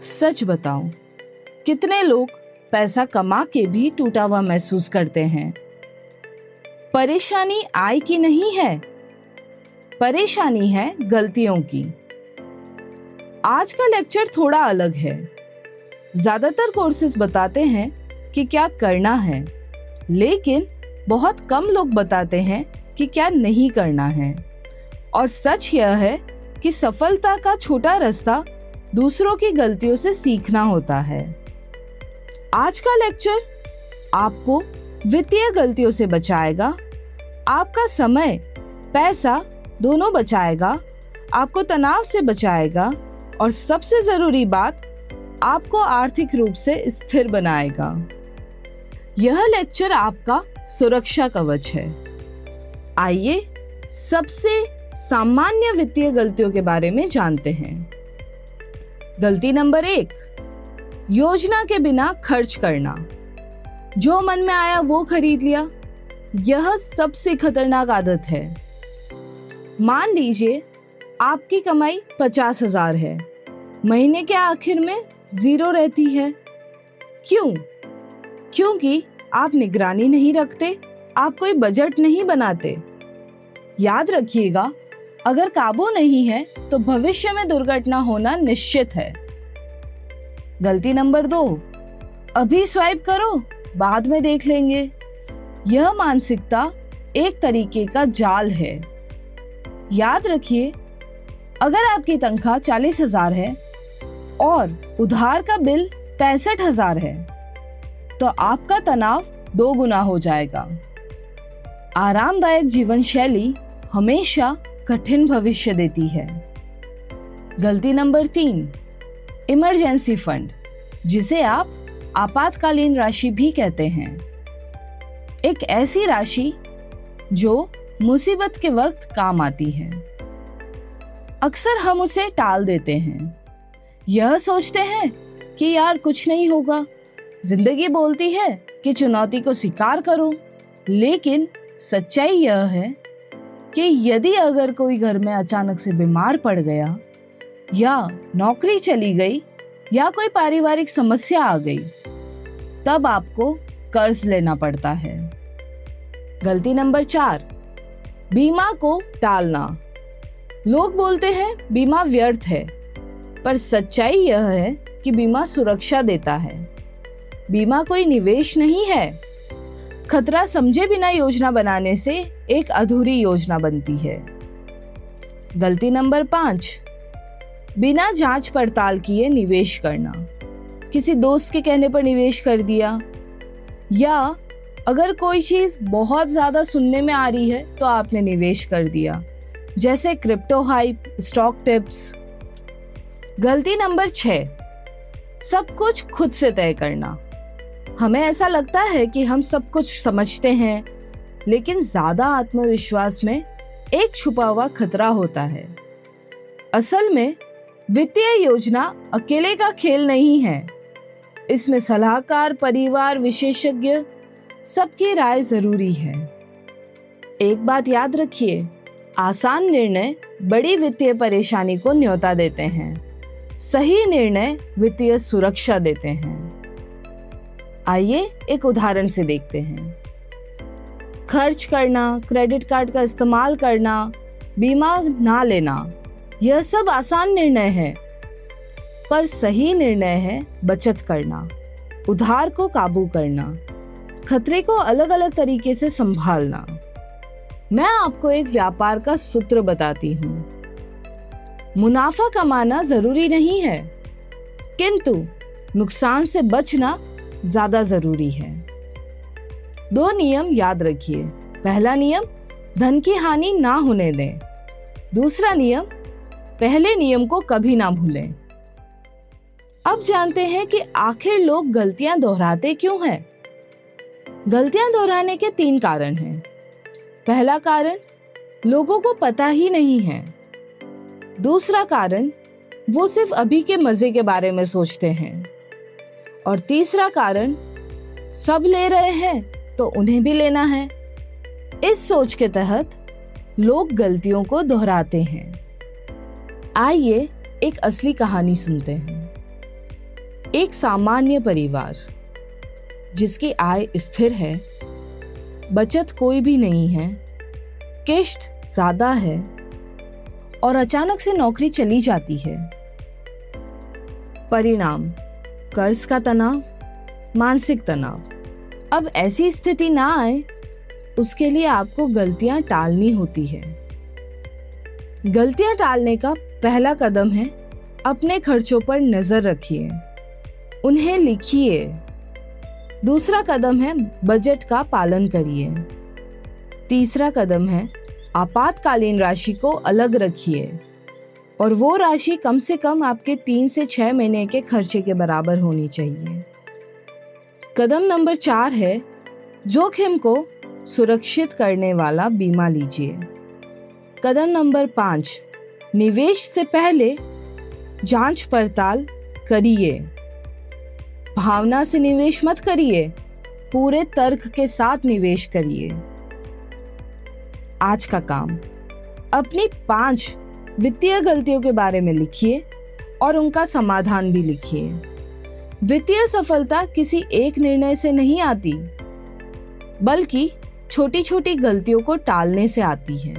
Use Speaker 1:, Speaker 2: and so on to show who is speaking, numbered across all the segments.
Speaker 1: सच बताऊं, कितने लोग पैसा कमा के भी टूटा हुआ महसूस करते हैं। परेशानी आय की नहीं है, परेशानी है गलतियों की। आज का लेक्चर थोड़ा अलग है। ज्यादातर कोर्सेज बताते हैं कि क्या करना है, लेकिन बहुत कम लोग बताते हैं कि क्या नहीं करना है। और सच यह है कि सफलता का छोटा रास्ता दूसरों की गलतियों से सीखना होता है। आज का लेक्चर आपको वित्तीय गलतियों से बचाएगा, आपका समय, पैसा दोनों बचाएगा, आपको तनाव से बचाएगा और सबसे जरूरी बात, आपको आर्थिक रूप से स्थिर बनाएगा। यह लेक्चर आपका सुरक्षा कवच है। आइए सबसे सामान्य वित्तीय गलतियों के बारे में जानते हैं। गलती नंबर 1, योजना के बिना खर्च करना। जो मन में आया वो खरीद लिया। यह सबसे खतरनाक आदत है। मान लीजिए आपकी कमाई 50,000 है, महीने के आखिर में 0 रहती है। क्यों? क्योंकि आप निगरानी नहीं रखते, आप कोई बजट नहीं बनाते। याद रखिएगा, अगर काबू नहीं है तो भविष्य में दुर्घटना होना निश्चित है। गलती नंबर 2, अभी स्वाइप करो, बाद में देख लेंगे। यह मानसिकता एक तरीके का जाल है। याद रखिए, अगर आपकी तनख्वाह 40,000 है और उधार का बिल 65,000 है, तो आपका तनाव 2 गुना हो जाएगा। आरामदायक जीवन शैली हमेशा कठिन भविष्य देती है। गलती नंबर 3, इमरजेंसी फंड, जिसे आप आपातकालीन राशि भी कहते हैं। एक ऐसी राशि जो मुसीबत के वक्त काम आती है। अक्सर हम उसे टाल देते हैं। यह सोचते हैं कि यार कुछ नहीं होगा, जिंदगी बोलती है कि चुनौती को स्वीकार करो। लेकिन सच्चाई यह है कि यदि अगर कोई घर में अचानक से बीमार पड़ गया, या नौकरी चली गई, या कोई पारिवारिक समस्या आ गई, तब आपको कर्ज लेना पड़ता है। गलती नंबर 4, बीमा को टालना। लोग बोलते हैं बीमा व्यर्थ है, पर सच्चाई यह है कि बीमा सुरक्षा देता है। बीमा कोई निवेश नहीं है। खतरा समझे बिना योजना बनाने से एक अधूरी योजना बनती है। गलती नंबर 5, बिना जांच पड़ताल किए निवेश करना। किसी दोस्त के कहने पर निवेश कर दिया, या अगर कोई चीज बहुत ज्यादा सुनने में आ रही है तो आपने निवेश कर दिया, जैसे क्रिप्टो हाइप, स्टॉक टिप्स। गलती नंबर 6, सब कुछ खुद से तय करना। हमें ऐसा लगता है कि हम सब कुछ समझते हैं, लेकिन ज्यादा आत्मविश्वास में एक छुपा हुआ खतरा होता है। असल में वित्तीय योजना अकेले का खेल नहीं है। इसमें सलाहकार, परिवार, विशेषज्ञ, सबकी राय जरूरी है। एक बात याद रखिए, आसान निर्णय बड़ी वित्तीय परेशानी को न्योता देते हैं। सही निर्णय वित्तीय सुरक्षा देते हैं। आइए एक उदाहरण से देखते हैं। खर्च करना, क्रेडिट कार्ड का इस्तेमाल करना, बीमा ना लेना, यह सब आसान निर्णय है। पर सही निर्णय है बचत करना, उधार को काबू करना, खतरे को अलग अलग तरीके से संभालना। मैं आपको एक व्यापार का सूत्र बताती हूँ। मुनाफा कमाना जरूरी नहीं है, किंतु नुकसान से बचना ज्यादा जरूरी है। 2 नियम याद रखिए। पहला नियम, धन की हानि ना होने दें। दूसरा नियम, पहले नियम को कभी ना भूलें। अब जानते हैं कि आखिर लोग गलतियां दोहराते क्यों हैं। गलतियां दोहराने के 3 कारण हैं। पहला कारण, लोगों को पता ही नहीं है। दूसरा कारण, वो सिर्फ अभी के मजे के बारे में सोचते हैं। और तीसरा कारण, सब ले रहे हैं तो उन्हें भी लेना है। इस सोच के तहत लोग गलतियों को दोहराते हैं। आइए एक असली कहानी सुनते हैं। एक सामान्य परिवार जिसकी आय स्थिर है, बचत कोई भी नहीं है, किश्त ज्यादा है और अचानक से नौकरी चली जाती है। परिणाम कर्ज का तनाव, मानसिक तनाव। अब ऐसी स्थिति ना आए उसके लिए आपको गलतियां टालनी होती है। गलतियां टालने का पहला कदम है अपने खर्चों पर नजर रखिए, उन्हें लिखिए। दूसरा कदम है बजट का पालन करिए। तीसरा कदम है आपातकालीन राशि को अलग रखिए और वो राशि कम से कम आपके 3 से 6 महीने के खर्चे के बराबर होनी चाहिए। कदम नंबर 4 है जोखिम को सुरक्षित करने वाला बीमा लीजिए। कदम नंबर 5, निवेश से पहले जांच पड़ताल करिए। भावना से निवेश मत करिए, पूरे तर्क के साथ निवेश करिए। आज का काम, अपनी 5 वित्तीय गलतियों के बारे में लिखिए और उनका समाधान भी लिखिए। वित्तीय सफलता किसी एक निर्णय से नहीं आती, बल्कि छोटी छोटी गलतियों को टालने से आती है।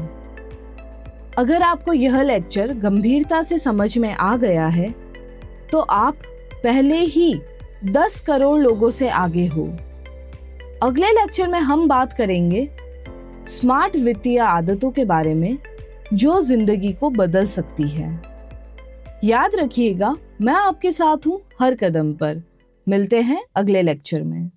Speaker 1: अगर आपको यह लेक्चर गंभीरता से समझ में आ गया है तो आप पहले ही 10 करोड़ लोगों से आगे हो। अगले लेक्चर में हम बात करेंगे स्मार्ट वित्तीय आदतों के बारे में जो जिंदगी को बदल सकती है। याद रखिएगा, मैं आपके साथ हूं हर कदम पर। मिलते हैं अगले लेक्चर में।